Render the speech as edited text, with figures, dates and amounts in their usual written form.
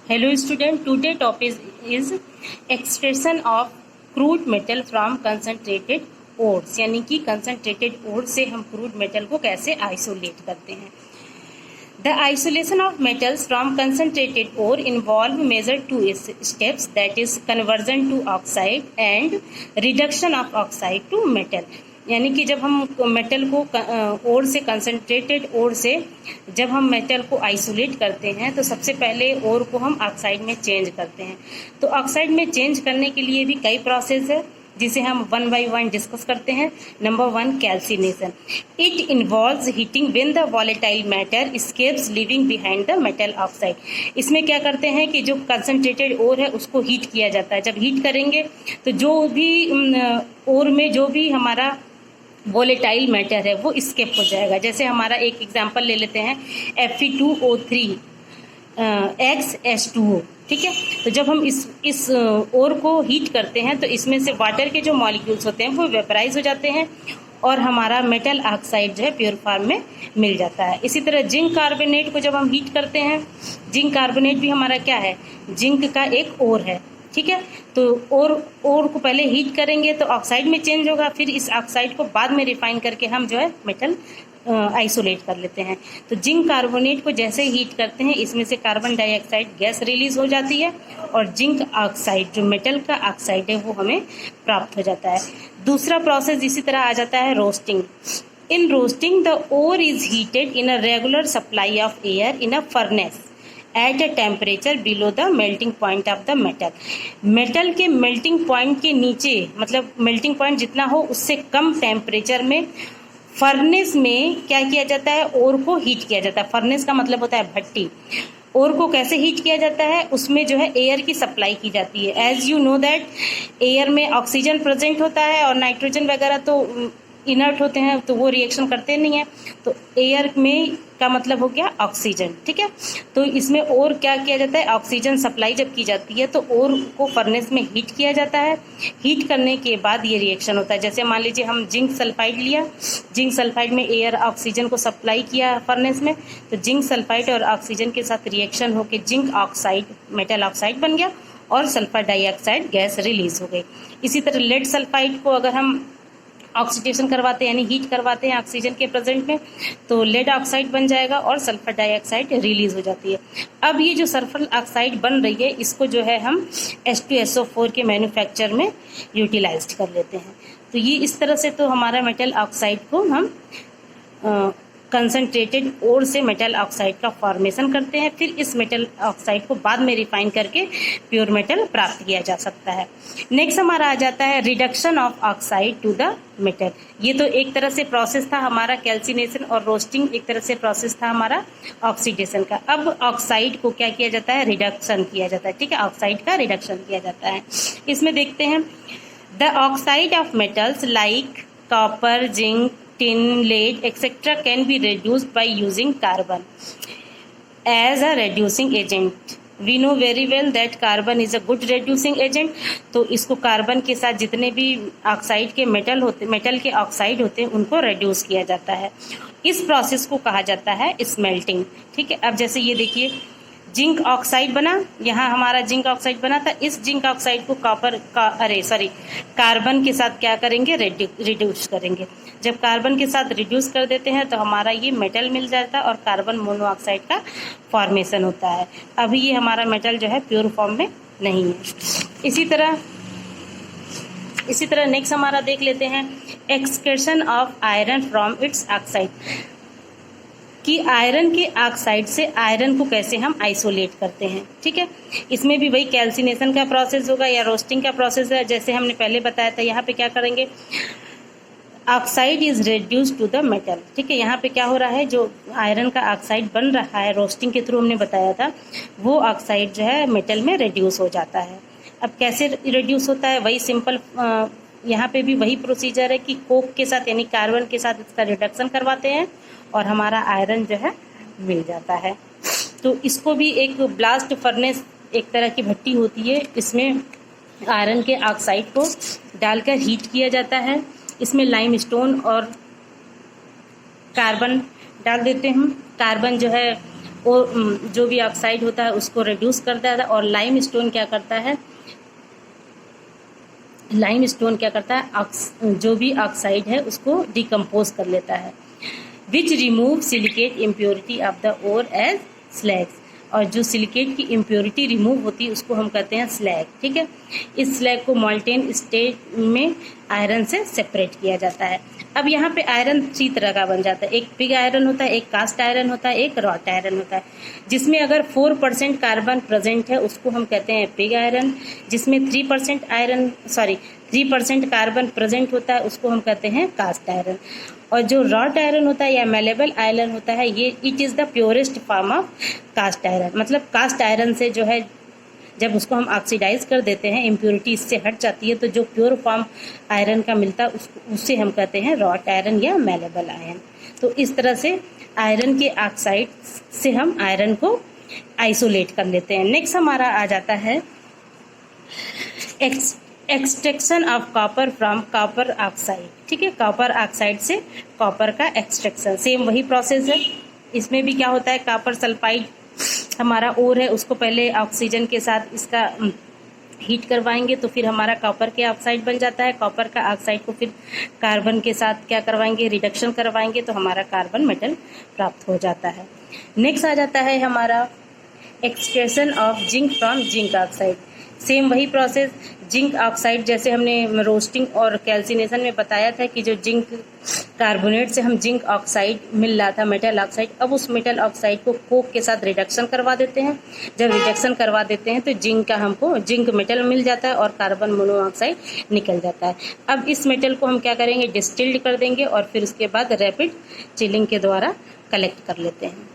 Hello student, today topic is extraction of crude metal from concentrated ores, यानी कि concentrated ore से हम crude metal को कैसे isolate करते हैं. The isolation of metals from concentrated ore involve major two steps, that is conversion to oxide and reduction of oxide to metal. यानी कि जब हम मेटल को ओर से कंसनट्रेटेड ओर से जब हम मेटल को आइसोलेट करते हैं तो सबसे पहले ओर को हम ऑक्साइड में चेंज करते हैं. तो ऑक्साइड में चेंज करने के लिए भी कई प्रोसेस है जिसे हम वन बाय वन डिस्कस करते हैं. Number 1, calcination. It involves heating when the volatile matter escapes living behind the metal oxide. इसमें क्या करते हैं कि जो कंसनट्रेटेड ओर है उसको हीट किया जाता है. जब हीट करेंगे तो जो भी ओर में जो भी हमारा वोलेटाइल मैटर है वो स्केप हो जाएगा. जैसे हमारा एक एग्जांपल ले लेते हैं Fe2O3 XH2O. ठीक है, तो जब हम इस ओर को हीट करते हैं तो इसमें से वाटर के जो मॉलिक्यूल्स होते हैं वो वेपराइज हो जाते हैं और हमारा मेटल ऑक्साइड जो है प्योर फॉर्म में मिल जाता है. इसी तरह जिंक कार्बोनेट को जब हम हीट करते हैं, जिंक कार्बोनेट भी हमारा क्या है, जिंक का एक ओर है. ठीक है, तो ओर को पहले हीट करेंगे तो ऑक्साइड में चेंज होगा, फिर इस ऑक्साइड को बाद में रिफाइन करके हम जो है मेटल आइसोलेट कर लेते हैं. तो जिंक कार्बोनेट को जैसे हीट करते हैं इसमें से कार्बन डाइऑक्साइड गैस रिलीज हो जाती है और जिंक ऑक्साइड जो मेटल का ऑक्साइड है वो हमें प्राप्त हो जाता है. दूसरा प्रोसेस इसी तरह आ जाता है roasting. In roasting the ore is heated in a regular supply of air in a furnace at a temperature below the melting point of the metal. Metal के मेल्टिंग पॉइंट के नीचे, मतलब मेल्टिंग पॉइंट जितना हो उससे कम temperature में furnace में क्या किया जाता है, ओर को हीट किया जाता है. फर्नेस का मतलब होता है भट्टी. ओर को कैसे हीट किया जाता है, उसमें जो है एयर की सप्लाई की जाती है. As you know that air में ऑक्सीजन प्रेजेंट होता है और नाइट्रोजन वगैरह तो इनर्ट होते हैं तो वो रिएक्शन करते नहीं है. तो एयर में का मतलब हो गया ऑक्सीजन. ठीक है, तो इसमें और क्या किया जाता है, ऑक्सीजन सप्लाई जब की जाती है तो और को फर्नेस में हीट किया जाता है. हीट करने के बाद ये रिएक्शन होता है. जैसे मान लीजिए हम जिंक सल्फाइड लिया, जिंक सल्फाइड में एयर ऑक्सीजन को सप्लाई किया फर्नेस में, तो जिंक सल्फाइड और ऑक्सीजन के साथ रिएक्शन होकर जिंक ऑक्साइड मेटल ऑक्साइड बन गया और सल्फर डाइऑक्साइड गैस रिलीज हो गई. इसी तरह लेड सल्फाइड को अगर हम ऑक्सीडेशन करवाते हैं यानी हीट करवाते हैं ऑक्सीजन के प्रेजेंट में तो लेड ऑक्साइड बन जाएगा और सल्फर डाइऑक्साइड रिलीज हो जाती है. अब ये जो सल्फर ऑक्साइड बन रही है इसको जो है हम H2SO4 के मैन्युफैक्चर में यूटिलाइज कर लेते हैं. तो ये इस तरह से तो हमारा मेटल ऑक्साइड को हम कंसनट्रेटेड ओर से मेटल ऑक्साइड का फॉर्मेशन करते हैं. फिर इस मेटल ऑक्साइड को बाद में रिफाइन करके प्योर मेटल प्राप्त किया जा सकता है. नेक्स्ट हमारा आ जाता है reduction of oxide to the metal. ये तो एक तरह से प्रोसेस था हमारा कैल्सिनेशन और रोस्टिंग, एक तरह से प्रोसेस था हमारा ऑक्सीडेशन का. अब ऑक्साइड को क्या किया जाता है, रिडक्शन किया जाता है. ठीक है, ऑक्साइड का रिडक्शन किया जाता है. इसमें देखते हैं the oxide of metals like copper, zinc, tin, lead, etc. can be reduced by using carbon as a reducing agent. We know very well that carbon is a good reducing agent. तो इसको carbon के साथ जितने भी oxide के metal के oxide होते हैं उनको रिड्यूस किया जाता है. इस प्रोसेस को कहा जाता है स्मेल्टिंग. ठीक है, अब जैसे ये देखिए जिंक ऑक्साइड बना, यहाँ हमारा जिंक ऑक्साइड बना था. इस जिंक ऑक्साइड को कार्बन के साथ क्या करेंगे, रिड्यूस करेंगे. जब कार्बन के साथ रिड्यूस कर देते हैं तो हमारा ये मेटल मिल जाता है और कार्बन मोनोऑक्साइड का फॉर्मेशन होता है. अभी ये हमारा मेटल जो है प्योर फॉर्म में नहीं है. इसी तरह नेक्स्ट हमारा देख लेते हैं excursion of iron from its oxide, कि आयरन के ऑक्साइड से आयरन को कैसे हम आइसोलेट करते हैं. ठीक है, इसमें भी वही कैल्सिनेशन का प्रोसेस होगा या रोस्टिंग का प्रोसेस है. जैसे हमने पहले बताया था, यहाँ पे क्या करेंगे, oxide is reduce to the metal. ठीक है, यहाँ पे क्या हो रहा है, जो आयरन का ऑक्साइड बन रहा है रोस्टिंग के थ्रू हमने बताया था, वो ऑक्साइड जो है मेटल में रिड्यूस हो जाता है. अब कैसे रिड्यूस होता है, वही सिंपल यहाँ पे भी वही प्रोसीजर है कि कोक के साथ यानी कार्बन के साथ इसका रिडक्शन करवाते हैं और हमारा आयरन जो है मिल जाता है. तो इसको भी एक ब्लास्ट फर्नेस एक तरह की भट्टी होती है, इसमें आयरन के ऑक्साइड को डालकर हीट किया जाता है. इसमें लाइमस्टोन और कार्बन डाल देते हैं. कार्बन जो है और जो भी ऑक्साइड होता है उसको रिड्यूस करता है। और लाइमस्टोन क्या करता है, लाइमस्टोन क्या करता है, जो भी ऑक्साइड है उसको डिकम्पोज कर लेता है। Which remove silicate impurity of the ore as slags, और जो सिलिकेट की इम्प्योरिटी रिमूव होती है उसको हम कहते हैं स्लैग। ठीक है, इस स्लैग को मॉल्टेन स्टेट में आयरन से सेपरेट किया जाता है। अब यहाँ पे आयरन 3 तरह का बन जाता है, एक पिग आयरन होता है, एक कास्ट आयरन होता है, एक रॉट आयरन होता है। जिसमें अगर 4% कार्बन प्रेजेंट है उसको हम कहते हैं पिग आयरन, जिसमें 3% कार्बन प्रेजेंट होता है उसको हम कहते हैं कास्ट आयरन। और जो रॉट आयरन होता है या मेलेबल आयरन होता है, ये it is the purest form of cast iron. मतलब कास्ट आयरन से जो है जब उसको हम ऑक्सीडाइज कर देते हैं, इम्प्योरिटी इससे हट जाती है, तो जो प्योर फॉर्म आयरन का मिलता है उससे हम कहते हैं रॉट आयरन या मेलेबल आयरन। तो इस तरह से आयरन के ऑक्साइड से हम आयरन को आइसोलेट कर लेते हैं। नेक्स्ट हमारा आ जाता है extraction of copper from copper oxide. ठीक है, कॉपर ऑक्साइड से कॉपर का एक्सट्रैक्शन, सेम वही प्रोसेस है। इसमें भी क्या होता है, कॉपर सल्फाइड हमारा ओर है, उसको पहले ऑक्सीजन के साथ इसका हीट करवाएंगे तो फिर हमारा कॉपर के ऑक्साइड बन जाता है। कॉपर का ऑक्साइड को फिर कार्बन के साथ क्या करवाएंगे, रिडक्शन करवाएंगे, तो हमारा कार्बन मेटल प्राप्त हो जाता है। नेक्स्ट आ जाता है हमारा extraction of zinc from zinc oxide. Same वही प्रोसेस, जिंक ऑक्साइड जैसे हमने रोस्टिंग और कैल्सिनेशन में बताया था कि जो जिंक कार्बोनेट से हम जिंक ऑक्साइड मिल रहा था, मेटल ऑक्साइड, अब उस मेटल ऑक्साइड को कोक के साथ रिडक्शन करवा देते हैं। जब रिडक्शन करवा देते हैं तो जिंक का हमको जिंक मेटल मिल जाता है और कार्बन मोनोऑक्साइड निकल जाता है। अब इस मेटल को हम क्या करेंगे, डिस्टिल्ड कर देंगे और फिर उसके बाद रैपिड चिलिंग के द्वारा कलेक्ट कर लेते हैं।